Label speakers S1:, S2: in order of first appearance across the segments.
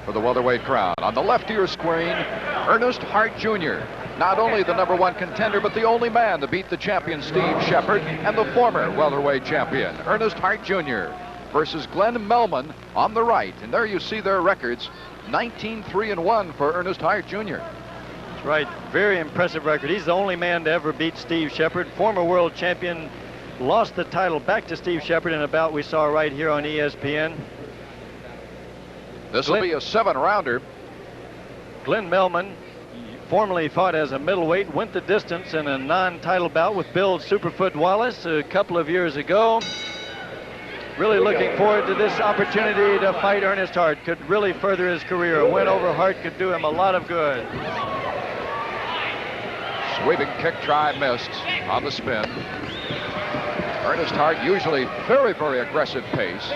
S1: for the welterweight crown. On the left of your screen, Earnest Hart Jr., not only the #1 contender, but the only man to beat the champion Steve Shepard and the former welterweight champion, Earnest Hart Jr., versus Glen Mehlman on the right. And there you see their records, 19-3-1 for Earnest Hart Jr.
S2: That's right, very impressive record. He's the only man to ever beat Steve Shepard, former world champion, lost the title back to Steve Shepard in a bout we saw right here on ESPN.
S1: This will be a 7-rounder.
S2: Glen Mehlman, formerly fought as a middleweight, went the distance in a non-title bout with Bill Superfoot Wallace a couple of years ago. Really looking forward to this opportunity to fight Earnest Hart. Could really further his career. A win over Hart could do him a lot of good.
S1: Sweeping kick try missed on the spin. Earnest Hart usually very, very aggressive pace.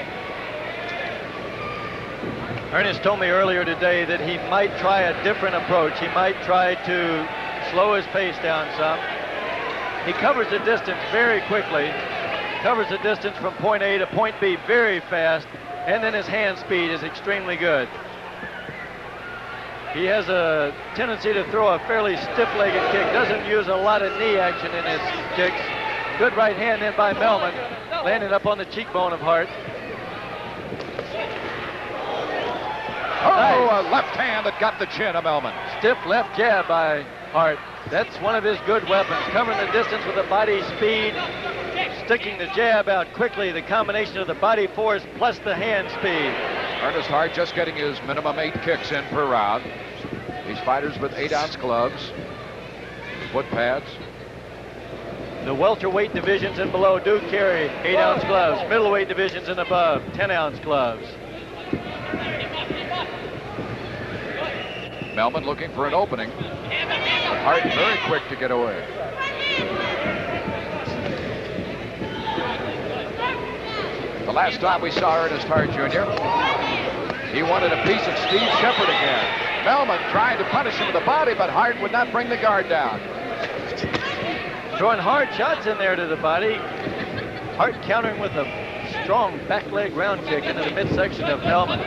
S2: Earnest told me earlier today that he might try a different approach. He might try to slow his pace down some. He covers the distance very quickly. Covers the distance from point A to point B very fast, and then his hand speed is extremely good. He has a tendency to throw a fairly stiff-legged kick, doesn't use a lot of knee action in his kicks. Good right hand in by Mehlman, landed up on the cheekbone of Hart.
S1: Oh, nice. A left hand that got the chin of Mehlman.
S2: Stiff left jab by Hart. That's one of his good weapons, covering the distance with the body speed, sticking the jab out quickly, the combination of the body force plus the hand speed.
S1: Earnest Hart just getting his minimum 8 kicks in per round. These fighters with 8-ounce gloves, foot pads.
S2: The welterweight divisions and below do carry 8-ounce gloves. Middleweight divisions and above, 10-ounce gloves.
S1: Mehlman looking for an opening. Hart very quick to get away. The last time we saw Earnest Hart Jr., he wanted a piece of Steve Shepard again. Mehlman trying to punish him with the body, but Hart would not bring the guard down.
S2: Throwing hard shots in there to the body. Hart countering with a strong back leg round kick into the midsection of Mehlman.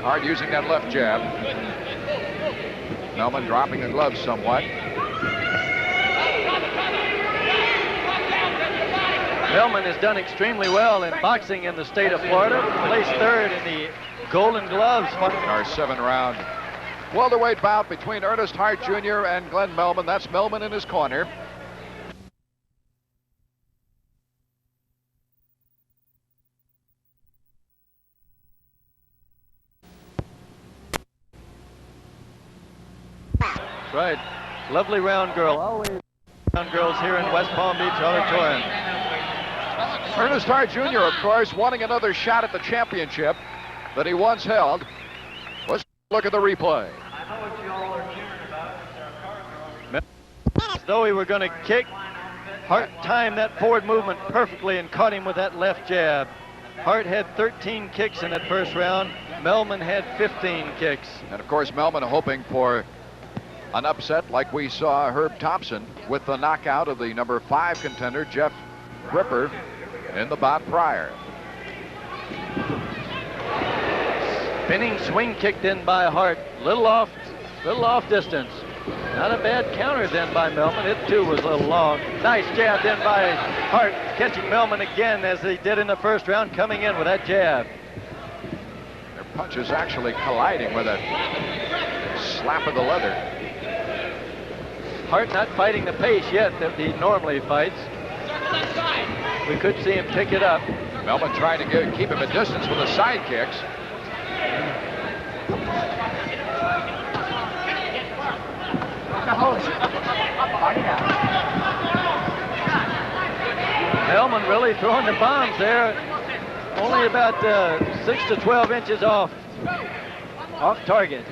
S1: Hart using that left jab. Mehlman dropping the gloves somewhat.
S2: Mehlman has done extremely well in boxing in the state of Florida. Placed 3rd in the Golden Gloves.
S1: Our 7-round welterweight bout between Earnest Hart Jr. and Glen Mehlman. That's Mehlman in his corner.
S2: That's right. Lovely round girl. Always round girls here in West Palm Beach Auditorium.
S1: Earnest Hart Jr., of course, wanting another shot at the championship that he once held. Let's look at the replay.
S2: As though he were going to kick, Hart timed that forward movement perfectly and caught him with that left jab. Hart had 13 kicks in that first round. Mehlman had 15 kicks.
S1: And of course, Mehlman hoping for an upset like we saw Herb Thompson with the knockout of the #5 contender, Jeff Gripper, in the bout prior.
S2: Spinning swing kicked in by Hart. Little off distance. Not a bad counter then by Mehlman. It too was a little long. Nice jab then by Hart, catching Mehlman again as he did in the first round, coming in with that jab.
S1: Their punches actually colliding with a slap of the leather.
S2: Hart not fighting the pace yet that he normally fights. We could see him pick it up.
S1: Mehlman trying to keep him at distance with the side kicks.
S2: Mehlman really throwing the bombs there. Only about 6 to 12 inches off target.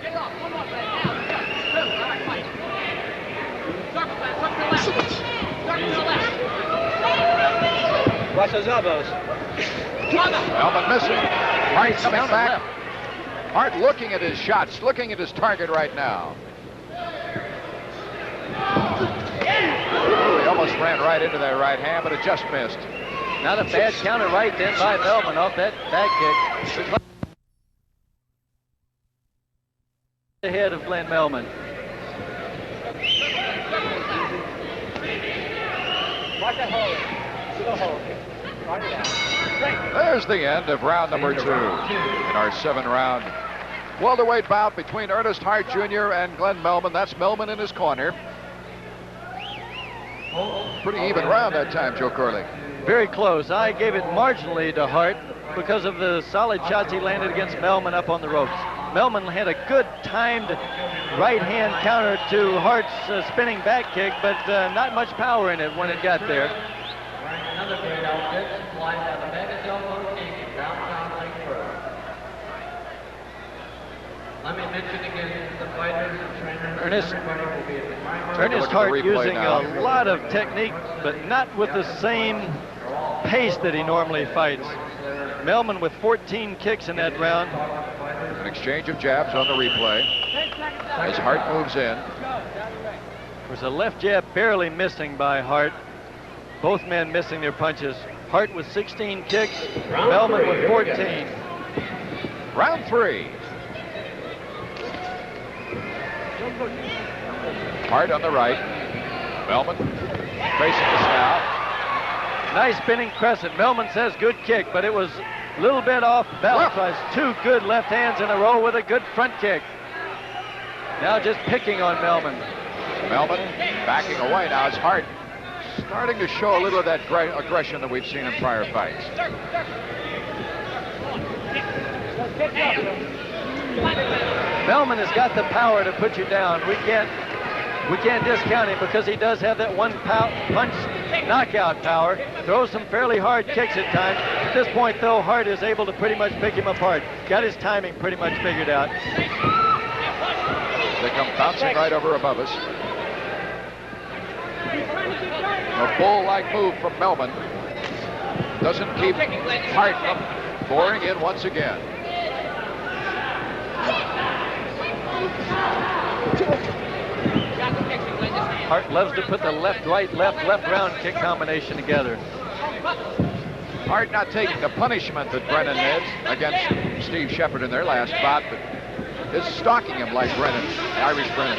S3: Watch those elbows.
S1: Mehlman missing. Hart coming back. Hart looking at his shots, looking at his target right now. He almost ran right into that right hand, but it just missed.
S2: Not a bad counter right then by Mehlman off that back kick. ahead of Glen Mehlman.
S1: There's the end of round number 2 in our 7-round welterweight bout between Earnest Hart Jr. and Glen Mehlman. That's Mehlman in his corner. Pretty even round that time, Joe Corley.
S2: Very close. I gave it marginally to Hart because of the solid shots he landed against Mehlman up on the ropes. Mehlman had a good timed right-hand counter to Hart's spinning back kick, but not much power in it when it got there.
S3: Another great outfit, supplied by the Vegas Elbow King in downtown Lake Forest. Let me mention again the fighters and trainers.
S2: Ernest
S1: Ernest
S2: Hart using a lot of technique, but not with the same pace that he normally fights. Mehlman with 14 kicks in that round.
S1: An exchange of jabs on the replay as Hart moves in.
S2: There's a left jab barely missing by Hart. Both men missing their punches. Hart with 16 kicks, Mehlman with 14.
S1: Round 3. Hart on the right. Mehlman facing the snout.
S2: Nice spinning crescent. Mehlman says good kick, but it was a little bit off balance. Two good left hands in a row with a good front kick. Now just picking on Mehlman.
S1: Mehlman backing away now as Hart starting to show a little of that aggression that we've seen in prior fights.
S2: Mehlman has got the power to put you down. We can't discount him because he does have that one punch knockout power. Throws some fairly hard kicks at times. At this point, though, Hart is able to pretty much pick him apart. Got his timing pretty much figured out.
S1: They come bouncing right over above us. A bull-like move from Mehlman. Doesn't keep Hart from boring in once again.
S2: Hart loves to put the left-right, left round kick combination together.
S1: Hart not taking the punishment that Brennan did against Steve Shepard in their last bout, but is stalking him like Brennan, Irish Brennan.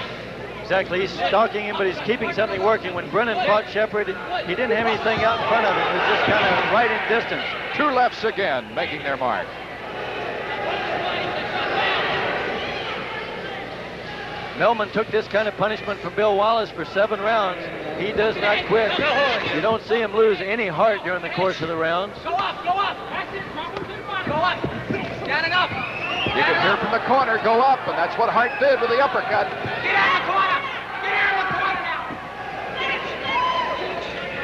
S2: Exactly, he's stalking him, but he's keeping something working. When Brennan fought Shepard, he didn't have anything out in front of him. It was just kind of right in distance.
S1: 2 lefts again, making their mark.
S2: Mehlman took this kind of punishment from Bill Wallace for 7 rounds. He does not quit. You don't see him lose any heart during the course of the rounds.
S4: Go up, go up. That's it, Robert. Go up. Standing up.
S1: You can hear from the corner, go up, and that's what Hart did with the uppercut.
S4: Get out of the corner. Get out of the corner now.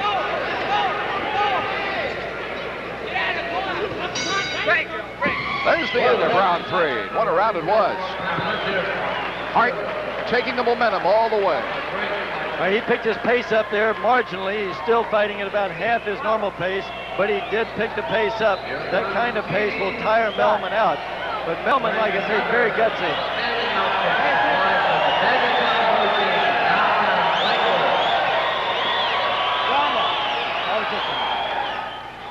S4: Go, go, go. Get out of the corner. Break, break.
S1: There's the end of round 3. What a round it was. Hart taking the momentum all the way.
S2: He picked his pace up there marginally. He's still fighting at about half his normal pace, but he did pick the pace up. That kind of pace will tire Mehlman out. But Mehlman, like I said, very gutsy.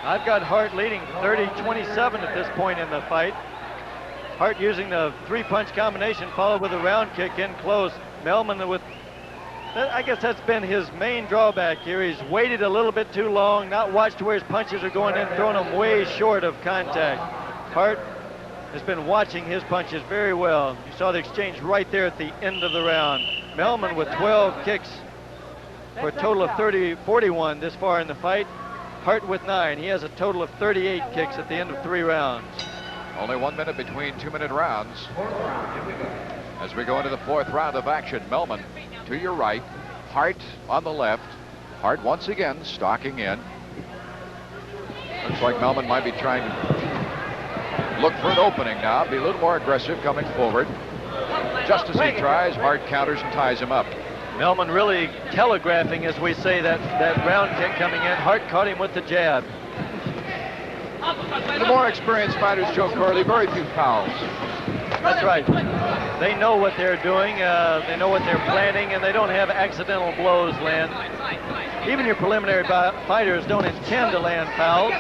S2: I've got Hart leading 30-27 at this point in the fight. Hart using the 3-punch combination followed with a round kick in close. Mehlman with, I guess that's been his main drawback here. He's waited a little bit too long, not watched where his punches are going in, throwing them way short of contact. Hart has been watching his punches very well. You saw the exchange right there at the end of the round. Mehlman with 12 kicks for a total of 41 this far in the fight. Hart with 9. He has a total of 38 kicks at the end of 3 rounds.
S1: Only 1 minute between 2-minute rounds. As we go into the 4th round of action, Mehlman to your right, Hart on the left. Hart once again stalking in. Looks like Mehlman might be trying to look for an opening now, be a little more aggressive coming forward. Just as he tries, Hart counters and ties him up.
S2: Mehlman really telegraphing, as we say, that round kick coming in. Hart caught him with the jab.
S1: The more experienced fighters, Joe Corley, very few fouls.
S2: That's right. They know what they're doing, they know what they're planning, and they don't have accidental blows land. Even your preliminary fighters don't intend to land fouls.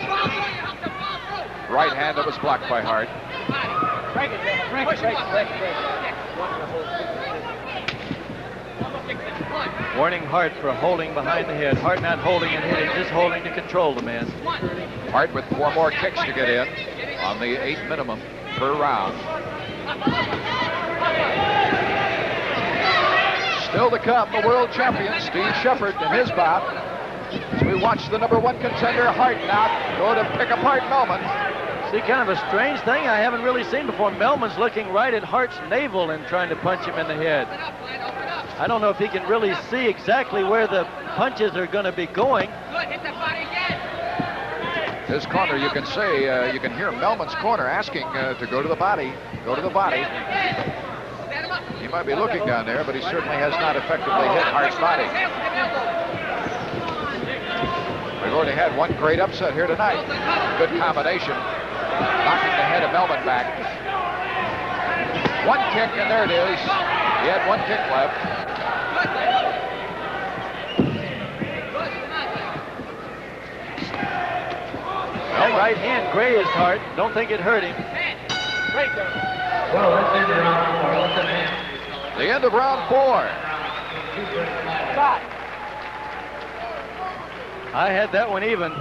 S1: Right hand that was blocked by Hart.
S2: Warning Hart for holding behind the head. Hart not holding and hitting, just holding to control the man.
S1: Hart with 4 more kicks to get in on the 8 minimum per round. Still to come, the world champion, Steve Shepard, in his bout. As we watch the #1 contender, Hart, now go to pick apart Mehlman.
S2: See, kind of a strange thing I haven't really seen before. Mehlman's looking right at Hart's navel and trying to punch him in the head. I don't know if he can really see exactly where the punches are going to be going.
S1: His corner, you can say, you can hear Mehlman's corner asking to go to the body, go to the body. He might be looking down there, but he certainly has not effectively hit Hart's body. We've already had one great upset here tonight. Good combination, knocking the head of Mehlman back. One kick, and there it is. He had one kick left.
S2: That right hand grazed Hart. Don't think it hurt him.
S3: Well, let's end round 4. Let's advance.
S1: The end of round 4.
S2: I had that one even.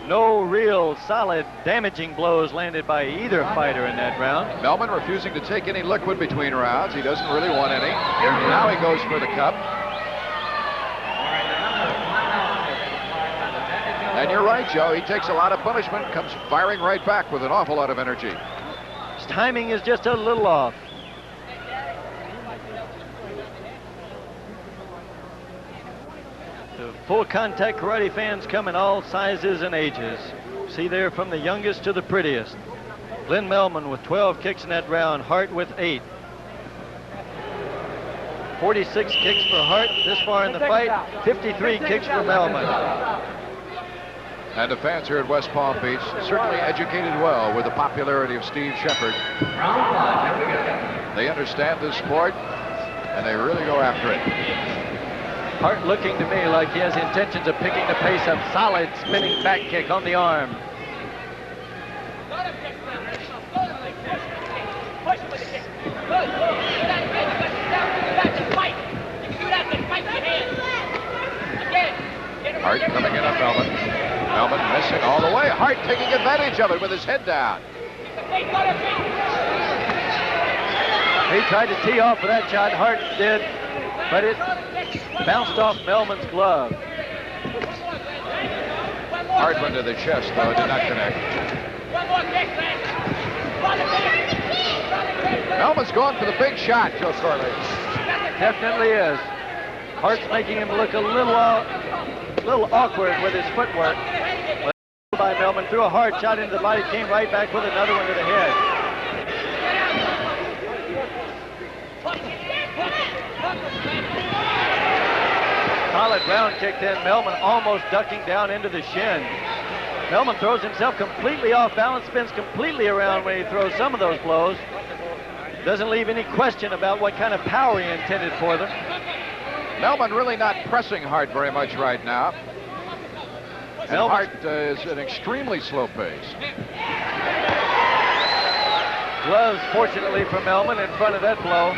S2: No real solid damaging blows landed by either fighter in that round.
S1: Mehlman refusing to take any liquid between rounds. He doesn't really want any. Now he goes for the cup. And you're right, Joe. He takes a lot of punishment, comes firing right back with an awful lot of energy.
S2: His timing is just a little off. The full contact karate fans come in all sizes and ages. See there from the youngest to the prettiest. Glen Mehlman with 12 kicks in that round, Hart with 8. 46 kicks for Hart this far in the fight, 53 kicks for Mehlman.
S1: And the fans here at West Palm Beach certainly educated well with the popularity of Steve Shepard.
S3: Round 5, here we go.
S1: They understand this sport, and they really go after it.
S2: Hart looking to me like he has intentions of picking the pace up. Solid spinning back kick on the arm.
S4: Push with the kick. Good. Fight. You can do that, then fight your hands. Again.
S1: Hart coming in on Mehlman. Mehlman missing all the way. Hart taking advantage of it with his head down.
S2: He tried to tee off with that shot, Hart did, but it bounced off Mehlman's glove.
S1: Hard one to the chest, though, did not connect. Mehlman's going for the big shot, Joe Corley.
S2: Definitely is. Hart's making him look a little awkward with his footwork. By Mehlman, threw a hard shot into the body, came right back with another one to the head. Solid round kick then. Mehlman almost ducking down into the shin. Mehlman throws himself completely off balance, spins completely around when he throws some of those blows. Doesn't leave any question about what kind of power he intended for them.
S1: Mehlman really not pressing Hart very much right now. And Hart is at an extremely slow pace.
S2: Gloves, fortunately for Mehlman, in front of that blow.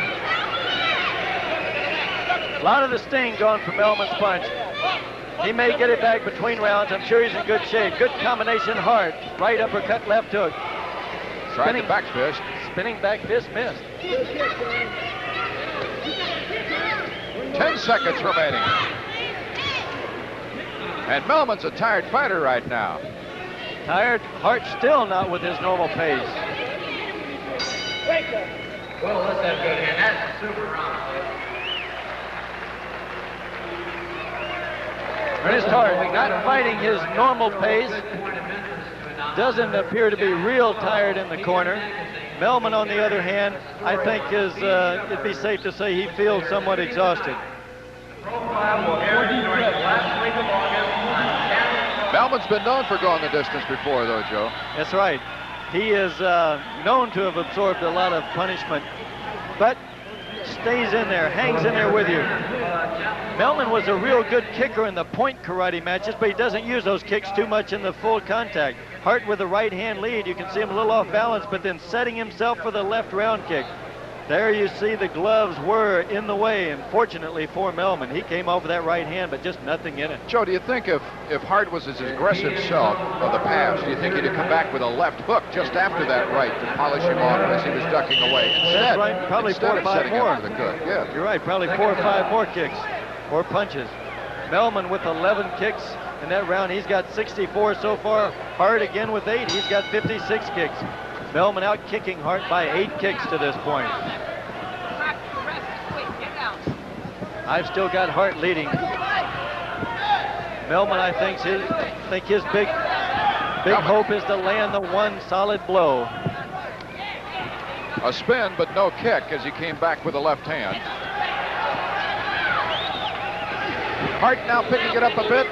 S2: A lot of the sting gone from Mehlman's punch. He may get it back between rounds. I'm sure he's in good shape. Good combination, Hart. Right uppercut, left hook.
S1: Tried the back fist.
S2: Spinning back fist, missed.
S1: 10 seconds remaining. And Mehlman's a tired fighter right now.
S2: Tired. Hart still not with his normal pace.
S3: Well, let's have good hand. That's a super round.
S2: Earnest Hart not fighting his normal pace. Doesn't appear to be real tired in the corner. Mehlman, on the other hand, I think is, it'd be safe to say he feels somewhat exhausted.
S1: Mehlman's been known for going the distance before, though, Joe.
S2: That's right. He is known to have absorbed a lot of punishment, but stays in there, hangs in there with you. Mehlman was a real good kicker in the point karate matches, but he doesn't use those kicks too much in the full contact. Hart with the right hand lead, you can see him a little off balance, but then setting himself for the left round kick. There you see the gloves were in the way, and fortunately for Mehlman, he came over that right hand, but just nothing in it.
S1: Joe, do you think if Hart was his aggressive self of the past, do you think he'd have come back with a left hook just after that right to polish him off as he was ducking away?
S2: That's right, probably 4 or 5 more.
S1: For the good. Yeah.
S2: You're right, probably 4 or 5 more kicks or punches. Mehlman with 11 kicks in that round. He's got 64 so far. Hart again with 8. He's got 56 kicks. Mehlman out kicking Hart by 8 kicks to this point. I've still got Hart leading. Mehlman, I think his big hope is to land the one solid blow.
S1: A spin, but no kick as he came back with the left hand. Hart now picking it up a bit.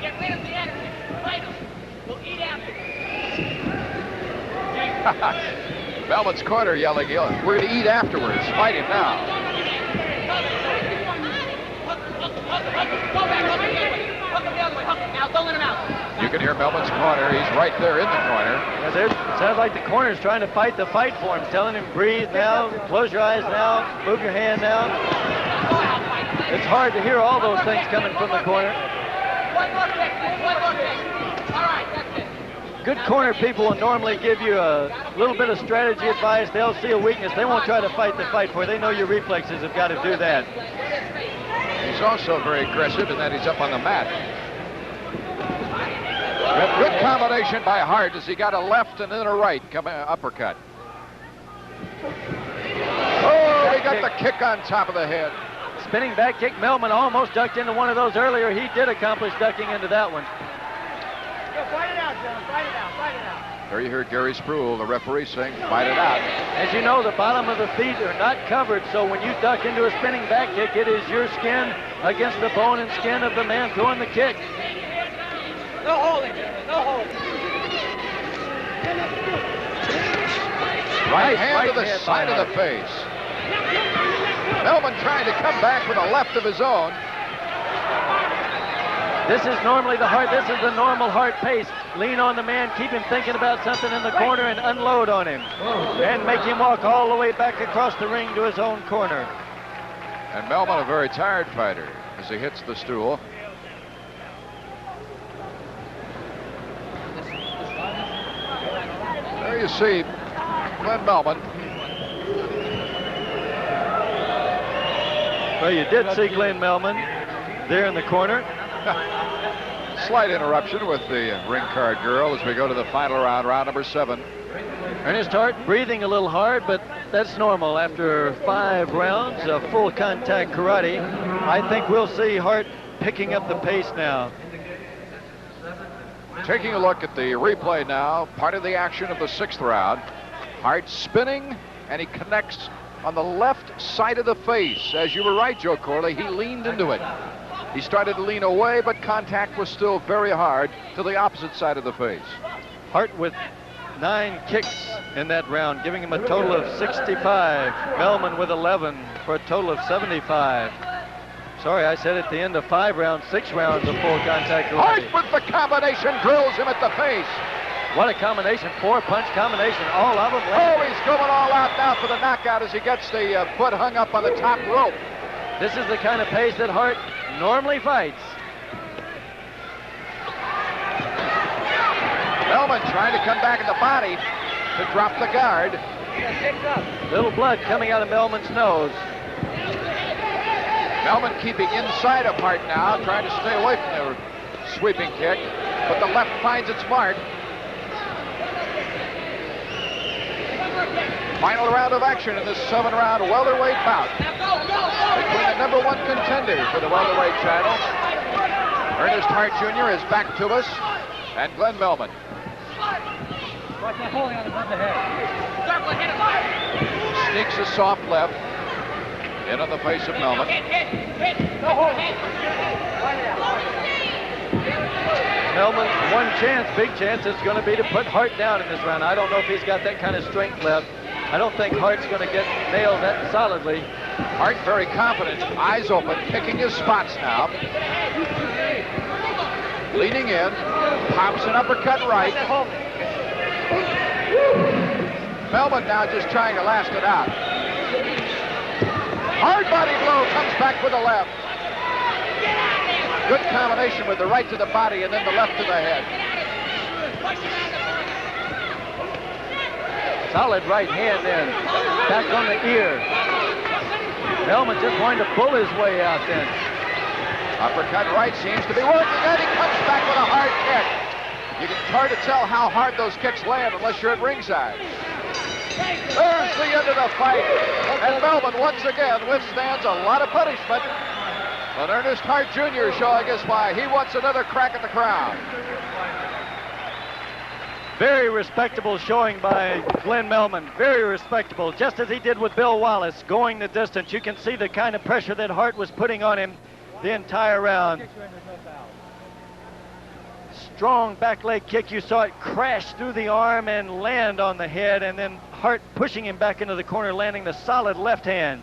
S4: Get rid of the enemy. Fight him. We'll eat after.
S1: Mehlman's corner yelling, we're to eat afterwards. Fight him now. You can hear Mehlman's corner. He's right there in the corner.
S2: Sounds like the corner's trying to fight the fight for him, telling him breathe now, close your eyes now, move your hand now. It's hard to hear all those things coming from the corner.
S4: One more kick. All right, that's it.
S2: Good corner people will normally give you a little bit of strategy advice. They'll see a weakness. They won't try to fight the fight for you. They know your reflexes have got to do that.
S1: He's also very aggressive in that he's up on the mat. Good combination by Hart as he got a left and then a right uppercut. Oh, he got the kick on top of the head.
S2: Spinning back kick. Mehlman almost ducked into one of those earlier. He did accomplish ducking into that one.
S4: Fight it out, John. Fight it out.
S1: There you hear Gary Spruill, the referee, saying, fight it out.
S2: As you know, the bottom of the feet are not covered, so when you duck into a spinning back kick, it is your skin against the bone and skin of the man throwing the kick.
S4: No holding. No holding.
S1: Right hand to the side of the face. Mehlman trying to come back with a left of his own.
S2: This is normally the normal Hart pace. Lean on the man, keep him thinking about something in the corner and unload on him. And make him walk all the way back across the ring to his own corner.
S1: And Mehlman, a very tired fighter as he hits the stool. There you see Glen Mehlman.
S2: Well, you did see Glen Mehlman there in the corner.
S1: Slight interruption with the ring card girl as we go to the final round, round number 7.
S2: Earnest Hart breathing a little hard, but that's normal after 5 rounds of full contact karate. I think we'll see Hart picking up the pace now.
S1: Taking a look at the replay now, part of the action of the 6th round. Hart spinning, and he connects on the left side of the face. As you were right, Joe Corley, he leaned into it. He started to lean away, but contact was still very hard to the opposite side of the face.
S2: Hart with 9 kicks in that round, giving him a total of 65. Mehlman with 11 for a total of 75. Sorry, I said at the end of 5 rounds, 6 rounds of full contact karate.
S1: Hart with the combination drills him at the face.
S2: What a combination, 4-punch combination, all of them.
S1: Oh, he's going all out now for the knockout as he gets the foot hung up on the top rope.
S2: This is the kind of pace that Hart normally fights.
S1: Mehlman trying to come back in the body to drop the guard.
S2: Little blood coming out of Mehlman's nose.
S1: Mehlman keeping inside of Hart now, trying to stay away from the sweeping kick, but the left finds its mark. Final round of action in this 7-round welterweight bout between the number 1 contender for the welterweight title, Earnest Hart Jr. is back to us, and Glen Mehlman.
S3: Watch that holding on the front of the head.
S1: Sneaks a soft left in on the face of Mehlman.
S4: No holding.
S2: Mehlman's one chance, big chance, is going to be to put Hart down in this round. I don't know if he's got that kind of strength left. I don't think Hart's going to get nailed that solidly.
S1: Hart very confident, eyes open, picking his spots now. Leaning in, pops an uppercut right. Mehlman now just trying to last it out. Hard body blow, comes back with the left. Good combination with the right to the body and then the left to the head.
S2: Solid right hand then. Back on the ear. Mehlman just wanting to pull his way out then.
S1: Uppercut right seems to be working, and he comes back with a hard kick. It's hard to tell how hard those kicks land unless you're at ringside. There's the end of the fight. And Mehlman once again withstands a lot of punishment. But Earnest Hart Jr. showing us why he wants another crack at the crown.
S2: Very respectable showing by Glen Mehlman. Very respectable, just as he did with Bill Wallace, going the distance. You can see the kind of pressure that Hart was putting on him the entire round. Strong back leg kick. You saw it crash through the arm and land on the head, and then Hart pushing him back into the corner, landing the solid left hand.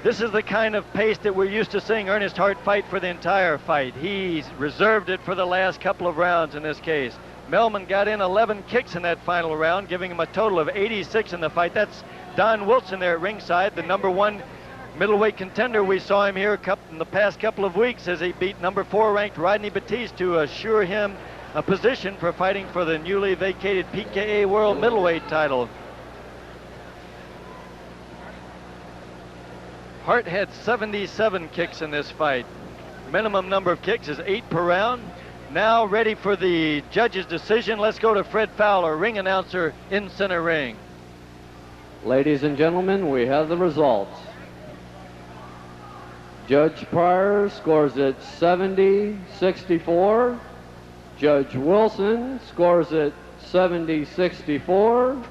S2: This is the kind of pace that we're used to seeing Earnest Hart fight for the entire fight. He's reserved it for the last couple of rounds in this case. Mehlman got in 11 kicks in that final round, giving him a total of 86 in the fight. That's Don Wilson there at ringside, the #1 middleweight contender. We saw him here in the past couple of weeks as he beat #4 ranked Rodney Batiste to assure him a position for fighting for the newly vacated PKA World Middleweight title. Hart had 77 kicks in this fight. Minimum number of kicks is 8 per round. Now ready for the judge's decision. Let's go to Fred Fowler, ring announcer in center ring.
S5: Ladies and gentlemen, we have the results. Judge Pryor scores it 70-64. Judge Wilson scores it 70-64.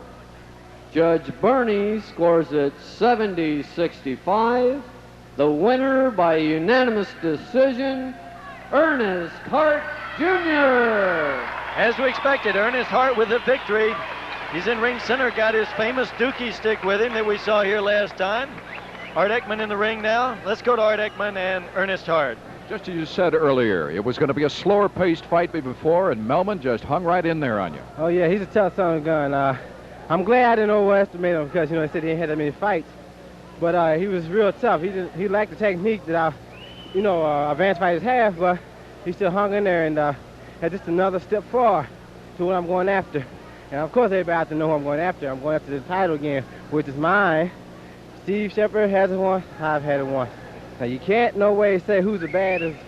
S5: Judge Burney scores it 70-65. The winner by unanimous decision, Earnest Hart Jr.
S2: As we expected, Earnest Hart with a victory. He's in ring center, got his famous dookie stick with him that we saw here last time. Art Ekman in the ring now. Let's go to Art Ekman and Earnest Hart.
S1: Just as you said earlier, it was going to be a slower-paced fight before, and Mehlman just hung right in there on you.
S6: Oh, yeah, he's a tough son of a gun. I'm glad I didn't overestimate him because, he said he ain't had that many fights. But he was real tough. He lacked the technique that advanced fighters have, but he still hung in there and had just another step forward to what I'm going after. And, of course, everybody has to know who I'm going after. I'm going after the title again, which is mine. Steve Shepard has it once. I've had it once. Now, you can't no way say who's the baddest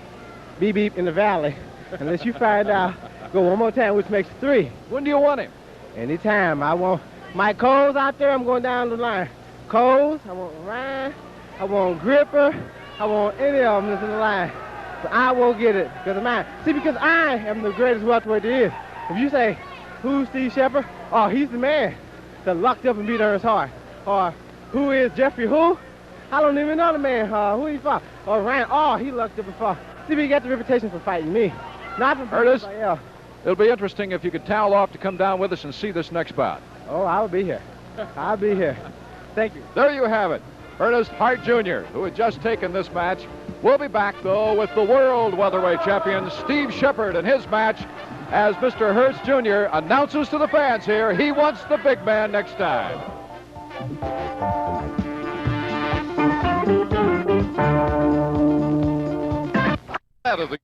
S6: beep in the valley unless you find out. Go one more time, which makes 3.
S1: When do you want him?
S6: Anytime. I want Mike Coles out there. I'm going down the line. Coles, I want Ryan, I want Gripper, I want any of them that's in the line. But I won't get it because of mine. See, because I am the greatest welterweight there is. If you say, who's Steve Shepard? Oh, he's the man that locked up and beat Earnest Hart. Or who is Jeffrey who? I don't even know the man. Who he fought? Or Ryan, oh, he locked up and fought. See, he got the reputation for fighting me. Not for fighting
S1: Ernest,
S6: anybody else.
S1: it'll be interesting if you could towel off to come down with us and see this next bout.
S6: Oh, I'll be here. I'll be here. Thank you.
S1: There you have it. Ernest Hart Jr., who had just taken this match. We'll be back, though, with the world welterweight champion, Steve Shepard, and his match as Mr. Hurst Jr. announces to the fans here he wants the big man next time. Out of the